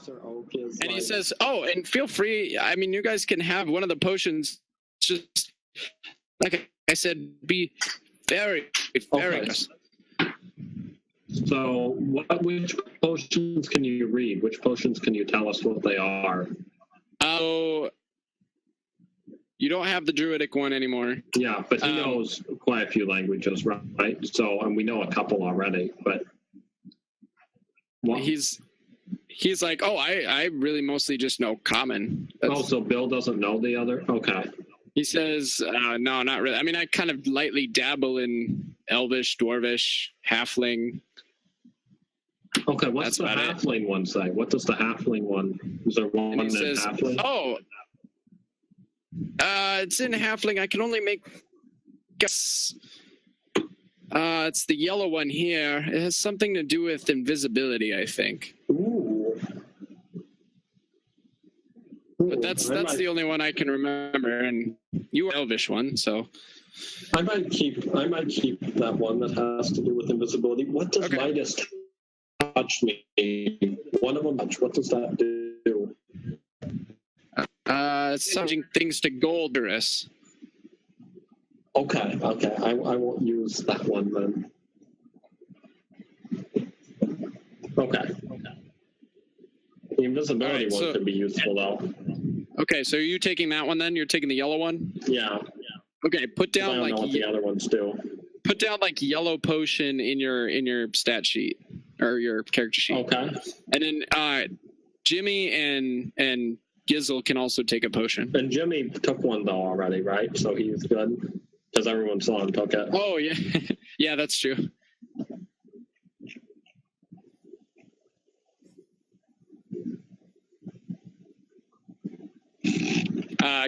Professor Oak is. And he says, "Oh, and feel free. I mean, you guys can have one of the potions. Just like I said, be very, very." Okay. So, which potions can you read? Which potions can you tell us what they are? Oh, you don't have the druidic one anymore. Yeah, but he knows quite a few languages, right? So, and we know a couple already, but he's like, "Oh, I really mostly just know common." So Bill doesn't know the other? Okay. He says, "No, not really. I mean, I kind of lightly dabble in Elvish, Dwarvish, Halfling." Okay, what's the halfling one say? What does the halfling one? Is there one in halfling? Oh, it's in halfling. I can only make guess. It's the yellow one here. It has something to do with invisibility, I think. Ooh. But that's the only one I can remember, and you are Elvish one, so. I might keep that one that has to do with invisibility. What does Midas touch me? One of them touch. What does that do? It's changing things to Goldurus. Okay. I won't use that one then. Okay. The invisibility one could be useful though. Okay, so are you taking that one then? You're taking the yellow one? Yeah. Okay, put down I don't know what the other ones do. Put down like yellow potion in your stat sheet or your character sheet. Okay. And then Jimmy and Gizil can also take a potion. And Jimmy took one though already, right? So he's good because everyone saw him took it. Oh yeah, yeah, that's true.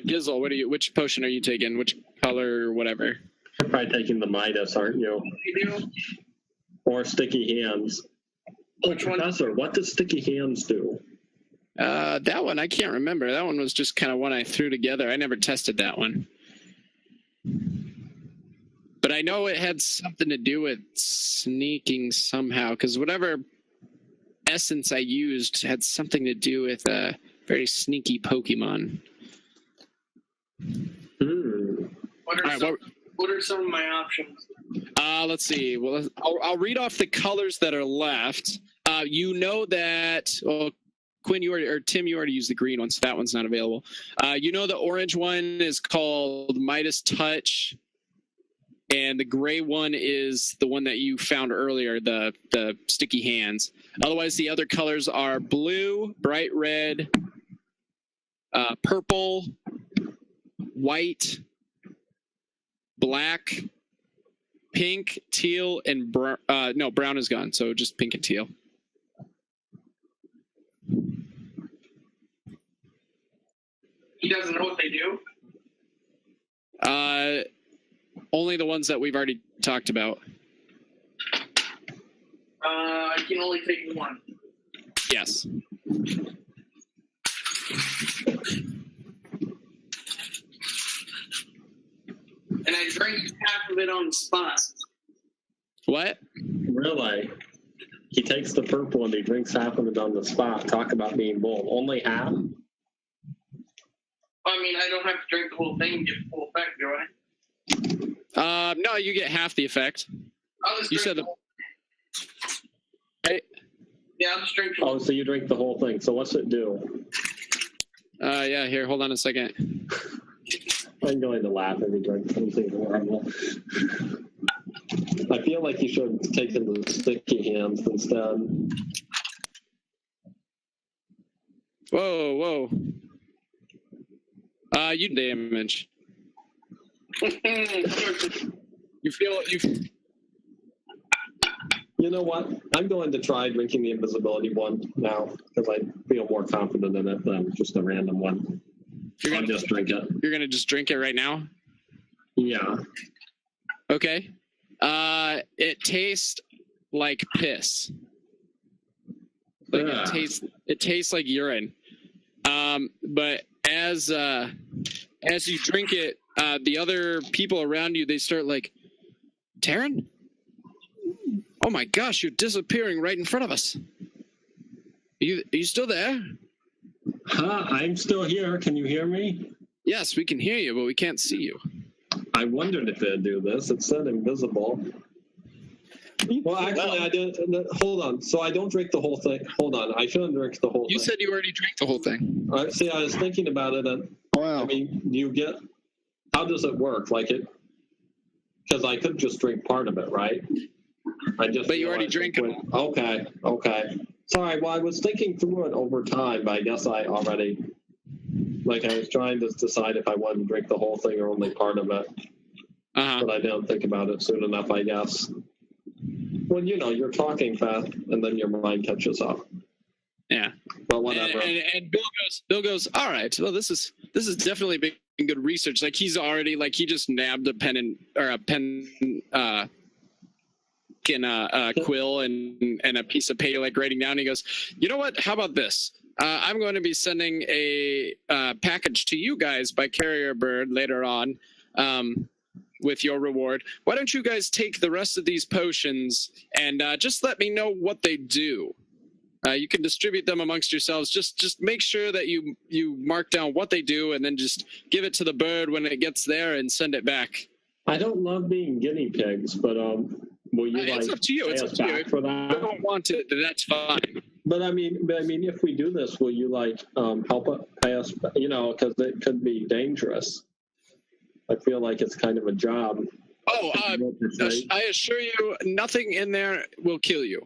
Gizil, which potion are you taking? Which color or whatever? You're probably taking the Midas, aren't you? Or Sticky Hands. Which Professor, what does Sticky Hands do? That one, I can't remember. That one was just kind of one I threw together. I never tested that one. But I know it had something to do with sneaking somehow, because whatever essence I used had something to do with a very sneaky Pokemon. What are some of my options? Let's see. Well, I'll read off the colors that are left. You know that... Well, Quinn, Tim, you already used the green one, so that one's not available. You know the orange one is called Midas Touch, and the gray one is the one that you found earlier, the Sticky Hands. Otherwise, the other colors are blue, bright red, purple, white, black, pink, teal, and no, brown is gone, so just pink and teal. He doesn't know what they do? Only the ones that we've already talked about. I can only take one. Yes. And I drank half of it on the spot. What? Really? He takes the purple and he drinks half of it on the spot. Talk about being bold. Only half? I mean, I don't have to drink the whole thing and get the full effect, do I? No, you get half the effect. You said Right? Yeah, I'll just drink the whole so you drink the whole thing. So what's it do? Yeah, here, hold on a second. I'm going to laugh if he drinks something horrible. I feel like you should have taken the Sticky Hands instead. Whoa. You damage. You know what? I'm going to try drinking the invisibility one now because I feel more confident in it than just a random one. I'll just drink it. You're gonna just drink it right now? Yeah. Okay. It tastes like piss. Like it tastes like urine. But as you drink it, the other people around you, they start like, Taryn? Oh my gosh, you're disappearing right in front of us. Are you still there? I'm still here. Can you hear me? Yes, we can hear you, but we can't see you. I wondered if it'd do this. It said invisible. Well, actually, I didn't. Hold on. So I don't drink the whole thing. Hold on. I shouldn't drink the whole thing. You said you already drank the whole thing. See, I was thinking about it. And, Wow. I mean, how does it work? Because I could just drink part of it, right? But you already drank it. Okay. Sorry, well, I was thinking through it over time, but I guess I already, I was trying to decide if I wanted to drink the whole thing or only part of it. But I didn't think about it soon enough, I guess. Well, you're talking fast, and then your mind catches up. Yeah. But whatever. And Bill goes, all right, well, this is definitely been good research. He's already, he just nabbed a pen quill and a piece of paper, writing down. He goes, you know what? How about this? I'm going to be sending a package to you guys by carrier bird later on with your reward. Why don't you guys take the rest of these potions and just let me know what they do? You can distribute them amongst yourselves. Just make sure that you mark down what they do and then just give it to the bird when it gets there and send it back. I don't love being guinea pigs, but will you it's up to you. It's up to you. For that? If you don't want it, that's fine. But I mean, if we do this, will you help pay us? Because it could be dangerous. I feel like it's kind of a job. Oh, I assure you, nothing in there will kill you.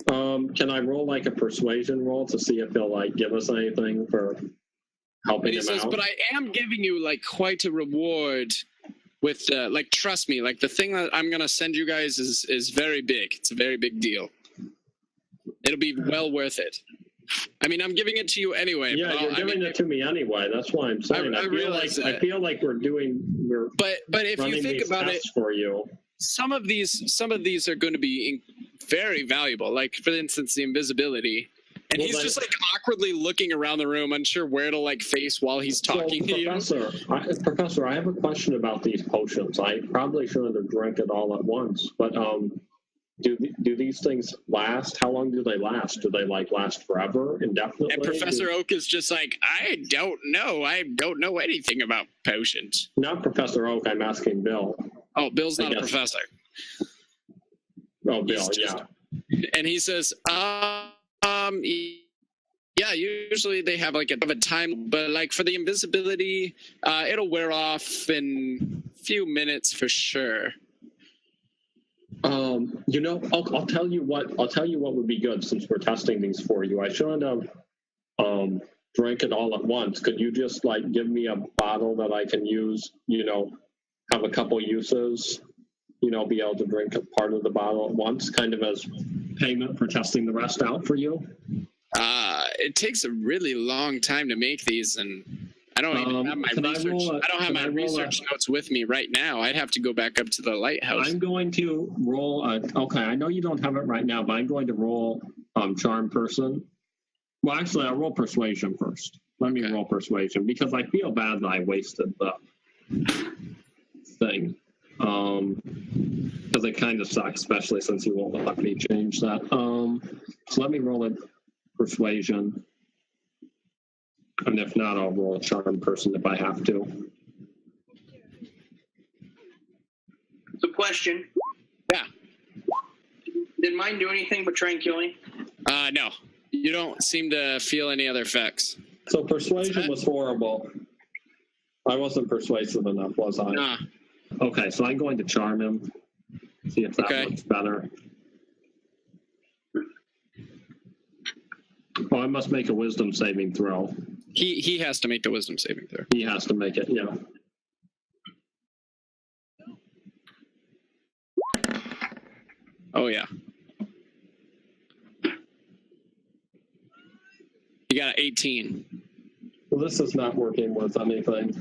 Can I roll a persuasion roll to see if they'll give us anything for helping him out? But I am giving you quite a reward. With trust me, the thing that I'm gonna send you guys is very big. It's a very big deal. It'll be well worth it. I mean, I'm giving it to you anyway. Yeah, you're giving it to me anyway. That's why I'm saying. I feel like we're. But if you think about it, for you, some of these are going to be very valuable. For instance, the invisibility. And he's just awkwardly looking around the room, unsure where to face while he's talking to you. Professor, I have a question about these potions. I probably shouldn't have drank it all at once, but do these things last? How long do they last? Do they last forever, indefinitely? And Professor Oak is just I don't know. I don't know anything about potions. Not Professor Oak. I'm asking Bill. Oh, Bill's not a professor. Oh, Bill, yeah. And he says, yeah, usually they have a time, but for the invisibility, it'll wear off in a few minutes for sure. I'll tell you what would be good since we're testing these for you. I shouldn't have drank it all at once. Could you just give me a bottle that I can use, have a couple uses, be able to drink a part of the bottle at once, kind of as payment for testing the rest out for you? It takes a really long time to make these, and I don't even have my research. I don't have my research notes with me right now. I'd have to go back up to the lighthouse. I'm going to roll. Okay, I know you don't have it right now, but I'm going to roll charm person. Well, actually, I'll roll persuasion first. Let me roll persuasion because I feel bad that I wasted the thing. Because it kind of sucks, especially since you won't let me change that. So let me roll a persuasion. And if not, I'll roll a charm person if I have to. So question. Yeah. Did mine do anything but try and kill me? No. You don't seem to feel any other effects. So persuasion was horrible. I wasn't persuasive enough, was I? Nah. Okay, so I'm going to charm him. See if that looks better. Oh, I must make a wisdom saving throw. He has to make the wisdom saving throw. He has to make it, yeah. Oh, yeah. You got an 18. Well, this is not working with anything.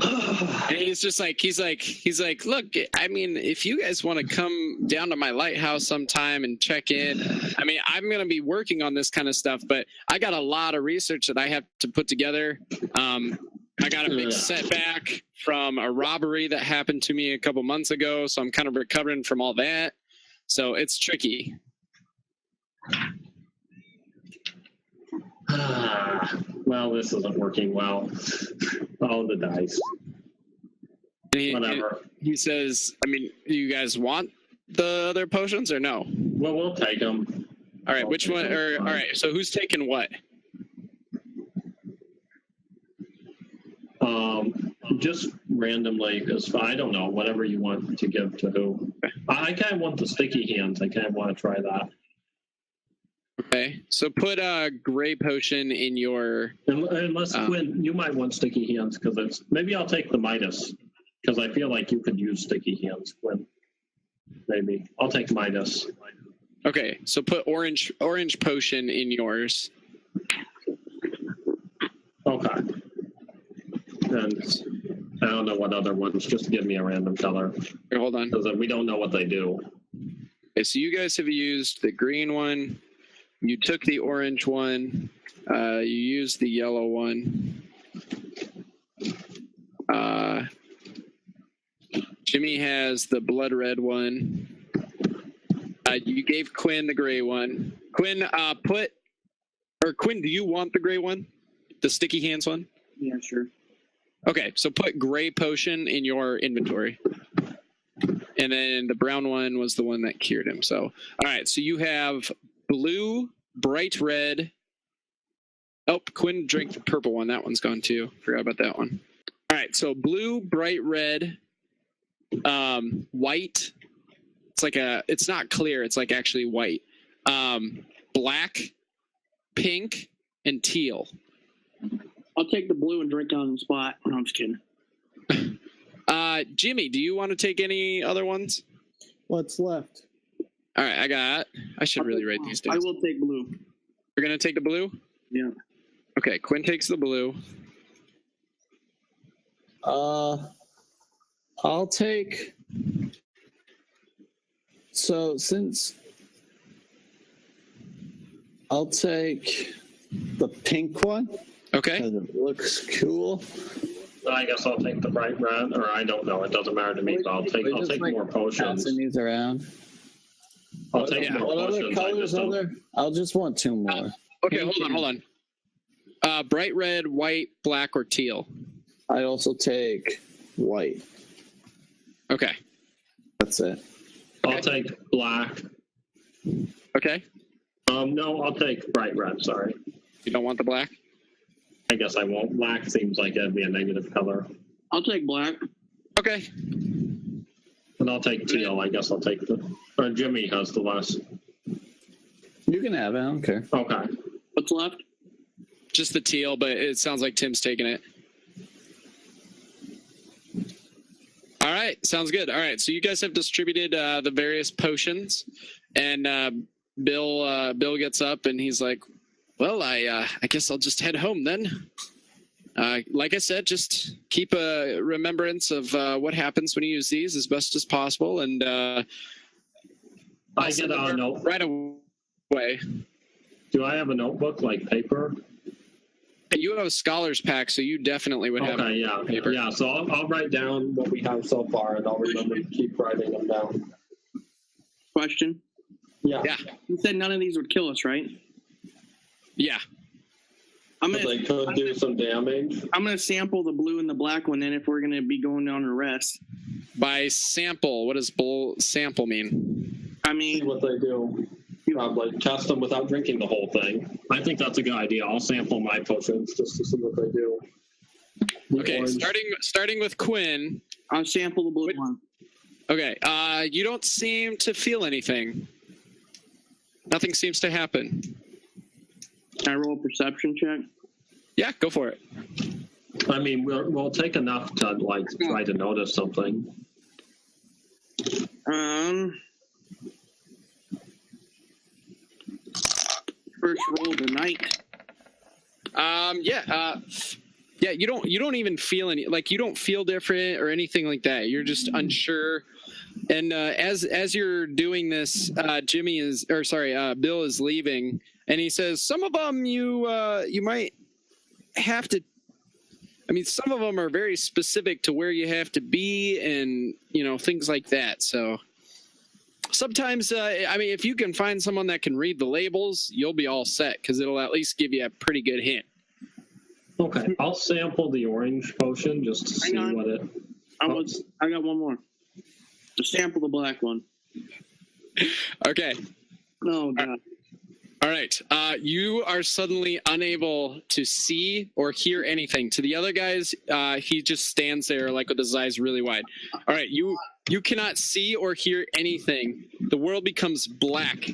And he's just he's like, look, I mean, if you guys want to come down to my lighthouse sometime and check in, I mean, I'm going to be working on this kind of stuff, but I got a lot of research that I have to put together. I got a big setback from a robbery that happened to me a couple months ago, so I'm kind of recovering from all that. So it's tricky. Well, this isn't working well. Oh, the dice. Whatever. He says, I mean, do you guys want the other potions or no? Well, we'll take them. All right, which one? All right, so who's taking what? Just randomly, because I don't know, whatever you want to give to who. I kind of want the sticky hands. I kind of want to try that. Okay, so put a gray potion in your... Unless, Quinn, you might want sticky hands, because it's... Maybe I'll take the Midas, because I feel like you could use sticky hands, Quinn. Maybe. I'll take Midas. Okay, so put orange potion in yours. Okay. And I don't know what other ones. Just give me a random color. Here, hold on. Because we don't know what they do. Okay, so you guys have used the green one. You took the orange one. You used the yellow one. Jimmy has the blood red one. You gave Quinn the gray one. Quinn, Quinn, do you want the gray one? The sticky hands one? Yeah, sure. Okay, so put gray potion in your inventory. And then the brown one was the one that cured him. So, all right, so you have blue, bright red. Oh, Quinn drank the purple one. That one's gone too. Forgot about that one. All right, so blue, bright red, white. It's not clear. It's like actually white. Black, pink, and teal. I'll take the blue and drink on the spot. No, I'm just kidding. Jimmy, do you want to take any other ones? What's left? All right, I should really write these down. I will take blue. You're going to take the blue? Yeah. Okay, Quinn takes the blue. I'll take... So since... I'll take the pink one. Okay. Because it looks cool. I guess I'll take the bright red, or I don't know. It doesn't matter to me, but I'll take more potions. Passing these around. I'll take more what other potions. colors are there? I'll just want two more. Okay, hold on. Bright red, white, black, or teal? I also take white. Okay. That's it. I'll take black. Okay. No, I'll take bright red, sorry. You don't want the black? I guess I won't. Black seems like it'd be a negative color. I'll take black. Okay. And I'll take teal. I guess I'll take Jimmy has the last. You can have it. I don't care. Okay. What's left? Just the teal, but it sounds like Tim's taking it. All right, sounds good. All right, so you guys have distributed the various potions, and Bill gets up and he's like, "Well, I guess I'll just head home then. Like I said, just keep a remembrance of what happens when you use these as best as possible, and I get a note right away. Do I have a notebook like paper? You have a scholar's pack, so you definitely would have. Okay, yeah, paper. Yeah. So I'll write down what we have so far, and I'll remember to keep writing them down. Question. Yeah. You said none of these would kill us, right? Yeah. They could do some damage. I'm gonna sample the blue and the black one then if we're gonna be going down a rest. By sample, what does sample mean? I See mean, what they do. Probably test them without drinking the whole thing. I think that's a good idea. I'll sample my potions just to see what they do. Okay, starting with Quinn. I'll sample the blue one. Okay, you don't seem to feel anything. Nothing seems to happen. Can I roll a perception check? Yeah, go for it. I mean, we'll take enough to try to notice something. First roll of the night. Yeah, you don't even feel you don't feel different or anything like that. You're just unsure. And as you're doing this, Bill is leaving, and he says, some of them you might have to. I mean, some of them are very specific to where you have to be, and things like that. So, Sometimes, I mean, if you can find someone that can read the labels, you'll be all set because it'll at least give you a pretty good hint. Okay, I'll sample the orange potion just to see on. what it. I got one more. To sample the black one. Okay. Oh god. All right. You are suddenly unable to see or hear anything. To the other guys, he just stands there like with his eyes really wide. All right. You cannot see or hear anything. The world becomes black,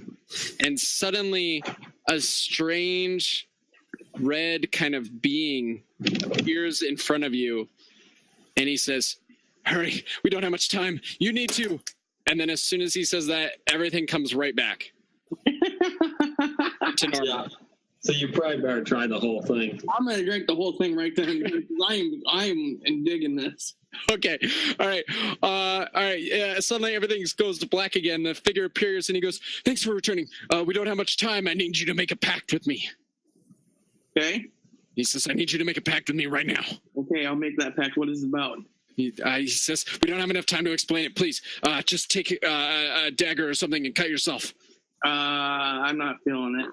and suddenly a strange red kind of being appears in front of you, and he says, "Hurry! We don't have much time. You need to." And then as soon as he says that, everything comes right back to normal. Yeah. So you probably better try the whole thing. I'm gonna drink the whole thing right then. I'm digging this. Okay. All right. All right. Yeah. Suddenly everything goes to black again. The figure appears and he goes, "Thanks for returning. We don't have much time. I need you to make a pact with me." Okay. He says, "I need you to make a pact with me right now." Okay, I'll make that pact. What is it about? He says, "We don't have enough time to explain it. Please, just take a dagger or something and cut yourself." I'm not feeling it.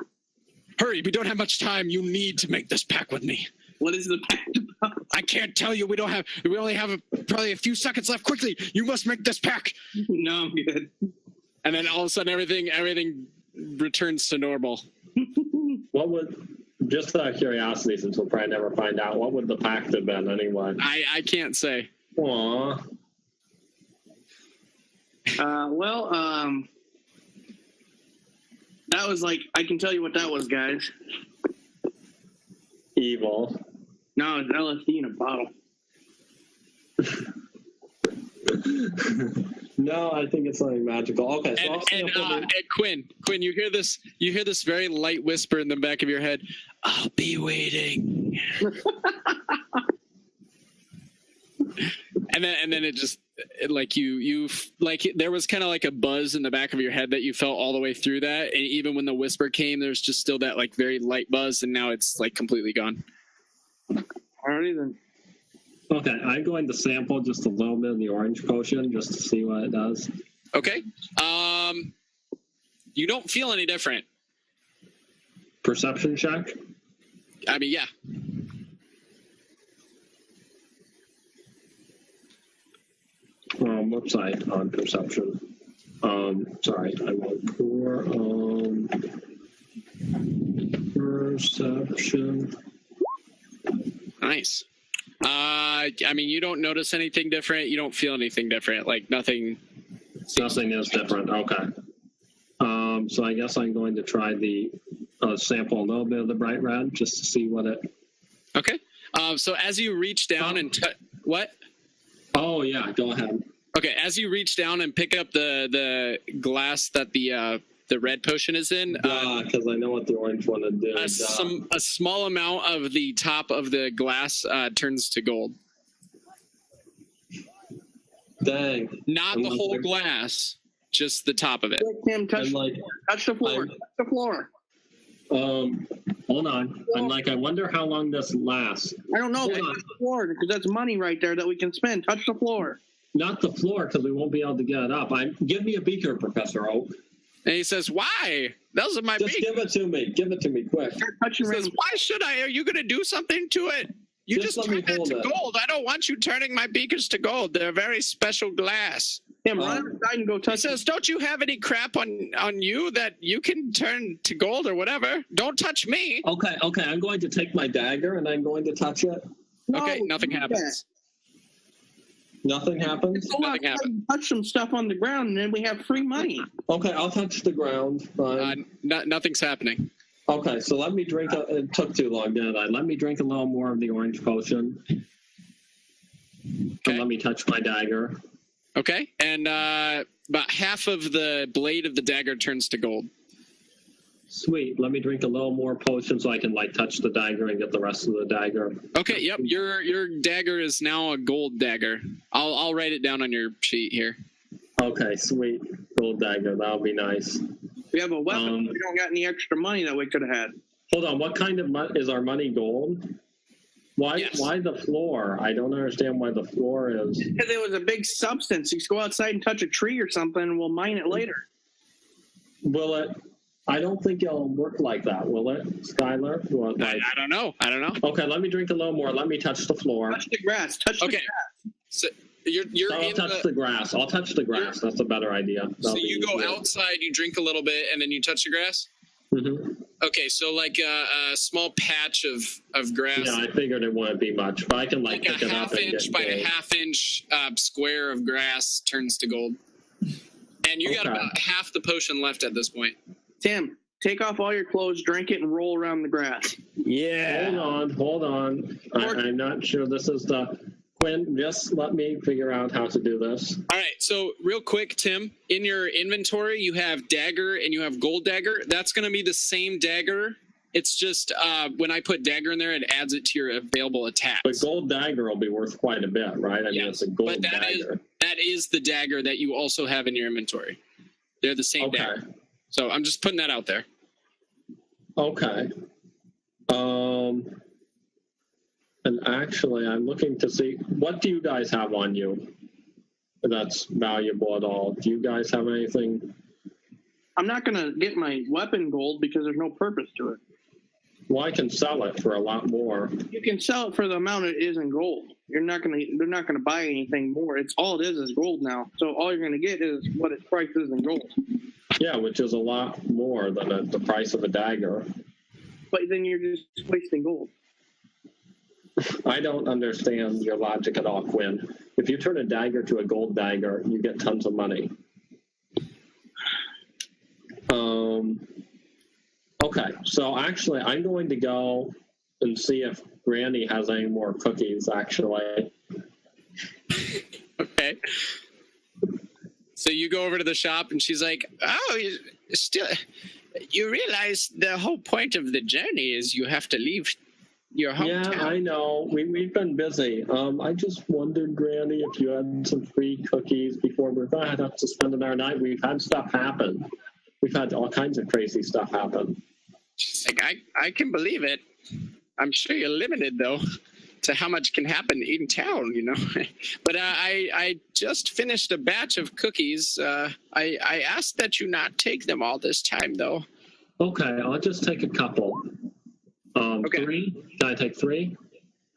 "Hurry. We don't have much time. You need to make this pact with me." What is the pact about? "I can't tell you. We only have probably a few seconds left. Quickly. You must make this pact." No, I'm good. And then all of a sudden everything returns to normal. What would, just out of curiosity, since we'll probably never find out, what would the pact have been anyway? I can't say. Aww. That was like, I can tell you what that was, guys. Evil. No, it's LSD in a bottle. No, I think it's something magical. Okay, so I'll And sample the... Quinn, you hear this very light whisper in the back of your head. "I'll be waiting." and then it just like you like there was kind of like a buzz in the back of your head that you felt all the way through that, and even when the whisper came, there's just still that like very light buzz, and now it's like completely gone. Alrighty then. Okay, I'm going to sample just a little bit of the orange potion just to see what it does. Okay. You don't feel any different. Perception check? I mean, yeah. What's I on perception? Sorry, I went for perception. Nice. I mean, you don't notice anything different. You don't feel anything different. Like nothing. Nothing is different. Okay. So I guess I'm going to try the sample a little bit of the bright red just to see what it. Okay. So as you reach down and what? Oh yeah, go ahead. Okay. As you reach down and pick up the glass that the red potion is in, because I know what the orange one would do. a small amount of the top of the glass turns to gold. Dang. Not the whole glass, just the top of it. Tim, touch the floor. Touch the floor. Hold on. I'm like, I wonder how long this lasts. I don't know. Hold Touch on. the floor, because that's money right there that we can spend. Touch the floor. Not the floor, because we won't be able to get it up. Give me a beaker, Professor Oak. And he says, "Why? Those are my Just beakers." give it to me. Give it to me, quick. Start He touching says, random. "Why should I? Are you going to do something to it? You Just just let me turned it hold to it. gold. I don't want you turning my beakers to gold. They're very special glass." Tim, run outside and go He touch says, "Don't you have any crap on you that you can turn to gold or whatever? Don't touch me." Okay. I'm going to take my dagger and I'm going to touch it. Okay, nothing happens. Nothing happens? Go Nothing outside happened. and touch some stuff on the ground, and then we have free money. Okay, I'll touch the ground. Fine. Nothing's happening. Okay, so let me drink. It took too long, didn't I? Let me drink a little more of the orange potion. Okay. And let me touch my dagger. Okay, and about half of the blade of the dagger turns to gold. Sweet. Let me drink a little more potion so I can touch the dagger and get the rest of the dagger. Okay, yep. Your dagger is now a gold dagger. I'll write it down on your sheet here. Okay, sweet. Gold dagger. That'll be nice. We have a weapon. We don't got any extra money that we could have had. Hold on. What kind of is our money gold? Why? Yes. Why the floor? I don't understand why the floor is. Because it was a big substance. You just go outside and touch a tree or something, and we'll mine it later. Will it? I don't think it'll work like that, will it, Skyler? Well, I don't know. okay, let me drink a little more. Let me touch the floor. Touch the grass. Touch the Okay. grass. So you're I'll in touch the grass. I'll touch the grass. That's a better idea. So you go outside, you drink a little bit, and then you touch the grass? Mm-hmm. Okay, so like a small patch of grass. Yeah, I figured it wouldn't be much, but I can like pick a it up half and inch get by a gold. half inch square of grass turns to gold. And you got Okay. about half the potion left at this point. Tim, take off all your clothes, drink it, and roll around the grass. Yeah. Hold on. I'm not sure this is the... Quinn, just let me figure out how to do this. All right, so real quick, Tim, in your inventory, you have dagger and you have gold dagger. That's going to be the same dagger. It's just when I put dagger in there, it adds it to your available attacks. But gold dagger will be worth quite a bit, right? I mean, it's a gold but dagger. that is the dagger that you also have in your inventory. They're the same dagger. So I'm just putting that out there. Okay. And actually, I'm looking to see, what do you guys have on you that's valuable at all? Do you guys have anything? I'm not going to get my weapon gold because there's no purpose to it. Well, I can sell it for a lot more. You can sell it for the amount it is in gold. They're not going to buy anything more. It's all it is gold now. So all you're going to get is what its price is in gold. Yeah, which is a lot more than the price of a dagger. But then you're just wasting gold. I don't understand your logic at all, Quinn. If you turn a dagger to a gold dagger, you get tons of money. Okay, so actually, I'm going to go and see if Granny has any more cookies, actually. Okay. So you go over to the shop and she's like, oh, you realize the whole point of the journey is you have to leave your hometown. Yeah, I know. We've been busy. I just wondered, Granny, if you had some free cookies before we're going to have to spend our night. We've had stuff happen. We've had all kinds of crazy stuff happen. She's like, I can believe it. I'm sure you're limited, though, to how much can happen in town, you know. But I just finished a batch of cookies. I asked that you not take them all this time, though. Okay, I'll just take a couple. Okay. 3? Can I take 3?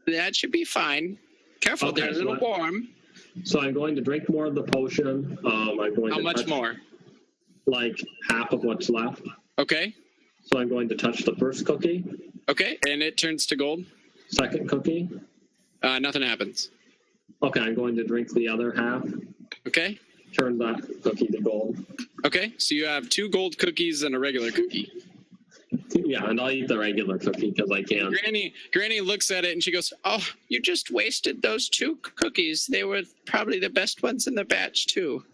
That should be fine. Careful, Okay, they're a little warm. So I'm going to drink more of the potion. I'm going How to much touch, more? Like half of what's left. Okay. So I'm going to touch the first cookie, Okay, and it turns to gold. second cookie. Nothing happens. Okay, I'm going to drink the other half, Okay. turn that cookie to gold. Okay, so you have 2 gold cookies and a regular cookie. Yeah, and I'll eat the regular cookie because I can. Granny looks at it and she goes, "Oh, you just wasted those 2 cookies. They were probably the best ones in the batch, too."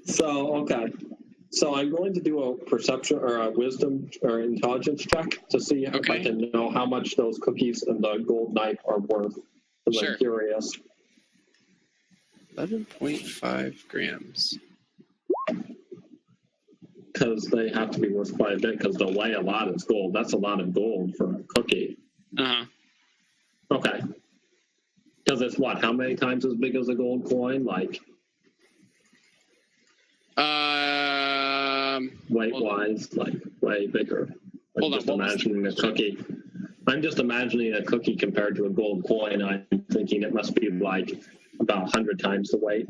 So, okay. So I'm going to do a perception or a wisdom or intelligence check to see if I can know how much those cookies and the gold knife are worth. Because Sure. I'm curious. 11.5 grams. Because they have to be worth quite a bit because they'll weigh a lot as gold. That's a lot of gold for a cookie. Uh-huh. Okay. Because it's what? How many times as big as a gold coin? Like weight-wise, like way bigger. I'm just imagining a cookie. I'm just imagining a cookie compared to a gold coin. I'm thinking it must be like about 100 times the weight.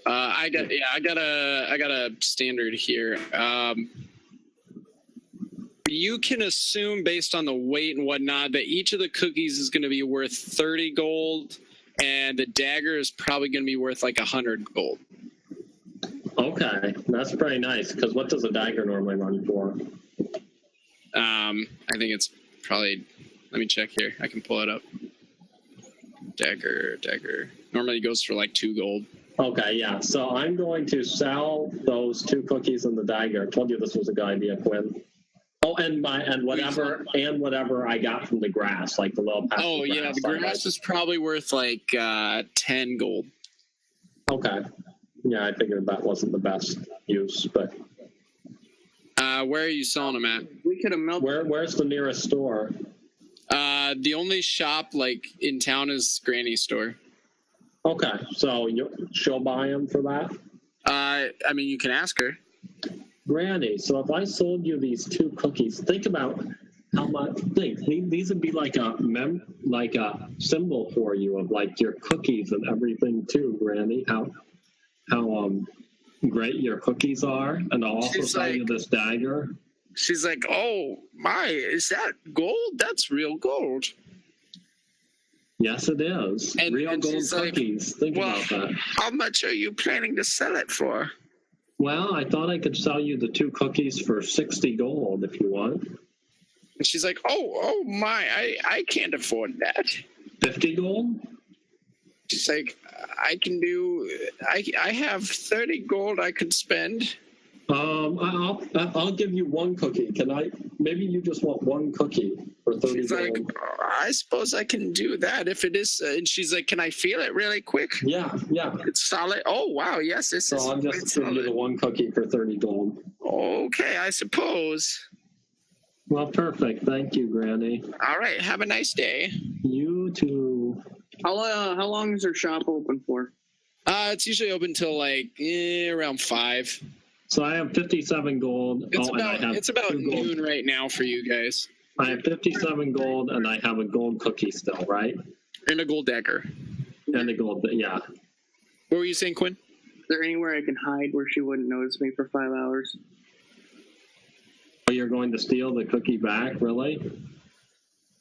I got a standard here. You can assume based on the weight and whatnot that each of the cookies is going to be worth 30 gold, and the dagger is probably going to be worth like 100 gold. Okay, that's pretty nice. Because what does a dagger normally run for? I think it's probably. Let me check here. I can pull it up. Dagger. Normally goes for like 2 gold. Okay, yeah. So I'm going to sell those 2 cookies and the dagger. I told you this was a good idea, Quinn. Oh, and whatever I got from the grass, like the little patch Oh of yeah, the grass is probably worth like 10 gold. Okay. Yeah, I figured that wasn't the best use, but Where are you selling them at? We we could have melted. Where's the nearest store? The only shop like in town is Granny's store. Okay, so she'll buy them for that? I mean, you can ask her. Granny, so if I sold you these 2 cookies, think about how much. These would be like a symbol for you of like your cookies and everything too, Granny. How great your cookies are, and I'll also sell you this dagger. She's like, "Oh my, is that gold? That's real gold." Yes, it is. And Real gold cookies. Think about that. How much are you planning to sell it for? Well, I thought I could sell you the 2 cookies for 60 gold if you want. And she's like, oh my, I can't afford that. 50 gold? She's like, I have 30 gold I could spend. I'll give you 1 cookie. Can I? Maybe you just want 1 cookie for 30 She's gold. like, I suppose I can do that if it is. And she's like, can I feel it really quick? Yeah. It's solid. Oh wow, yes, this is. So I'll just give you the 1 cookie for 30 gold. Okay, I suppose. Well, perfect. Thank you, Granny. All right, have a nice day. You too. How long is their shop open for? It's usually open till like around 5. So I have 57 gold. It's about noon right now for you guys. I have 57 gold, and I have a gold cookie still, right? And a gold dagger. And a gold, yeah. What were you saying, Quinn? Is there anywhere I can hide where she wouldn't notice me for 5 hours? Oh, you're going to steal the cookie back, really?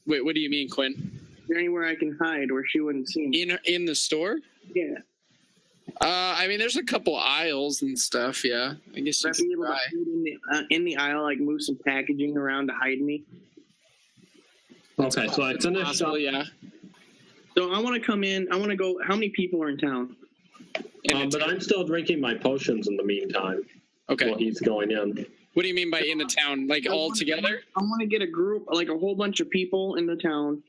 Wait, what do you mean, Quinn? Is there anywhere I can hide where she wouldn't see me? In the store? Yeah. I mean, there's a couple aisles and stuff. Yeah, I guess you Would I be could able to try. hide in the aisle, like move some packaging around to hide me? Okay, so I finished up. Possible, yeah. So I want to come in. I want to go. How many people are in town? But I'm still drinking my potions in the meantime. Okay. While he's going in. What do you mean by in the town? Like all together? I want to get a group, like a whole bunch of people in the town,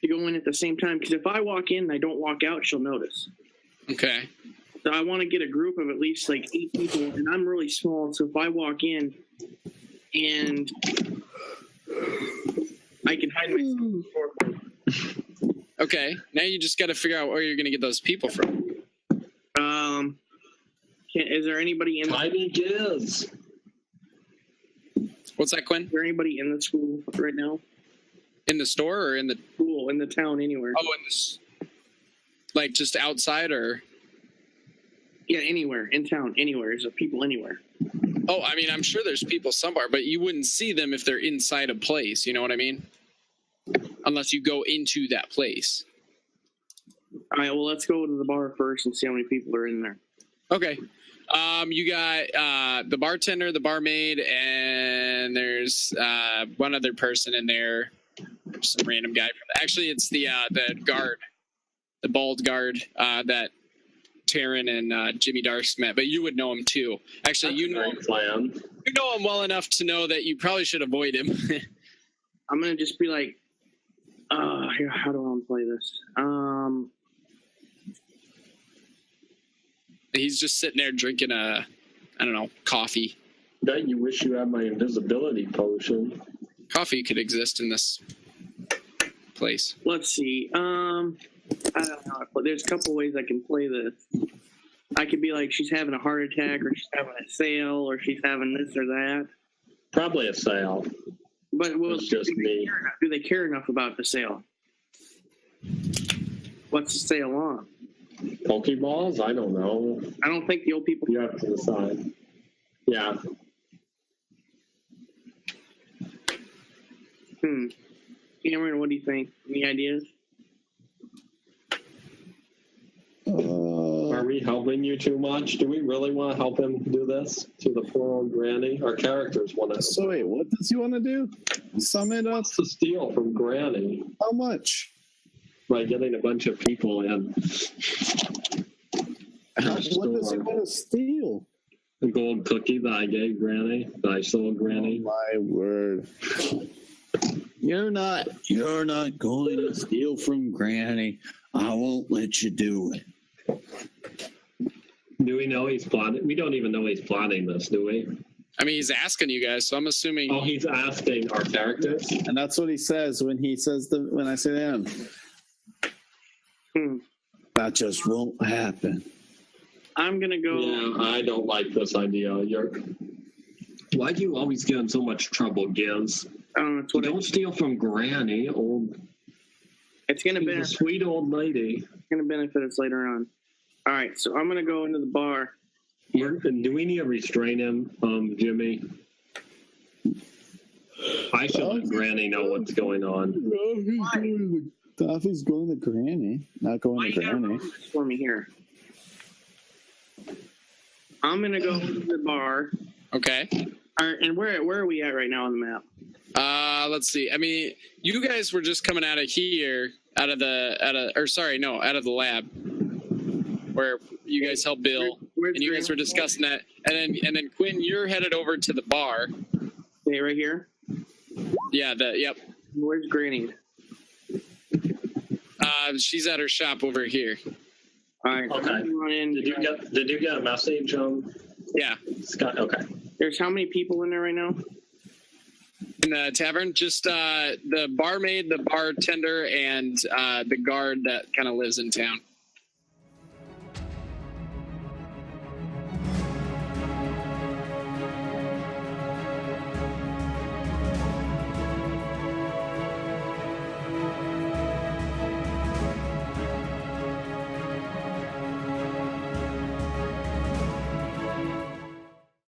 to go in at the same time. Because if I walk in and I don't walk out, she'll notice. Okay. So I want to get a group of at least like 8 people, and I'm really small. So if I walk in and I can hide myself. Okay. Now you just got to figure out where you're going to get those people from. Is there anybody in? Tiny Giz. What's that, Quinn? Is there anybody in the school right now? In the store or in the School in the town, anywhere? Oh, in this, like just outside or? Yeah, anywhere in town, anywhere. Is there people anywhere? Oh, I mean, I'm sure there's people somewhere, but you wouldn't see them if they're inside a place. You know what I mean? Unless you go into that place. All right. Well, let's go to the bar first and see how many people are in there. Okay. You got the bartender, the barmaid, and there's one other person in there. Some random guy. Actually, it's the guard, the bald guard that Taryn and Jimmy Darks met, but you would know him too. Actually, you know him well enough to know that you probably should avoid him. I'm gonna just be like, here, how do I want to play this? He's just sitting there drinking coffee. Bet you wish you had my invisibility potion. Coffee could exist in this place. Let's see. I don't know. There's a couple ways I can play this. I could be like, she's having a heart attack, or she's having a sale, or she's having this or that. Probably a sale. But It's just me. Do they care enough about the sale? What's the sale on? Pokeballs? I don't know. I don't think the old people. You have to decide. Yeah. Cameron, what do you think? Any ideas? Are we helping you too much? Do we really want to help him do this to the poor old granny? Our characters want to. So wait, what does he want to do? Sum it up. To steal from Granny How much? by getting a bunch of people in. What does he want to steal? The gold cookie that I gave Granny, that I sold Granny. Oh my word. You're not going to steal from Granny. I won't let you do it. Do we know he's plotting? We don't even know he's plotting this, do we? I mean, he's asking you guys, so I'm assuming. Oh, he's asking our characters. And that's what he says when he says when I say to him. That just won't happen. I'm gonna go. Yeah, I don't like this idea. Why do you always get in so much trouble, Giz? It's what Don't steal from Granny. it's gonna She's a benefit. sweet old lady. It's gonna benefit us later on. All right, so I'm gonna go into the bar. Do we need to restrain him, Jimmy? I should let Granny know what's going on. He's going to Granny, not going to Granny. For me here. I'm gonna go to the bar. Okay. All right, and where are we at right now on the map? Let's see. I mean, you guys were just coming out of here, out of the lab, where you guys helped Bill, Where's and you guys were discussing that. And then Quinn, you're headed over to the bar. Okay, right here. Yeah. Yep. Where's Granny? She's at her shop over here. All right. Okay. I'm gonna run in. Did you get a message, Yeah. Scott? Okay. There's how many people in there right now? In the tavern, just the barmaid, the bartender, and the guard that kind of lives in town.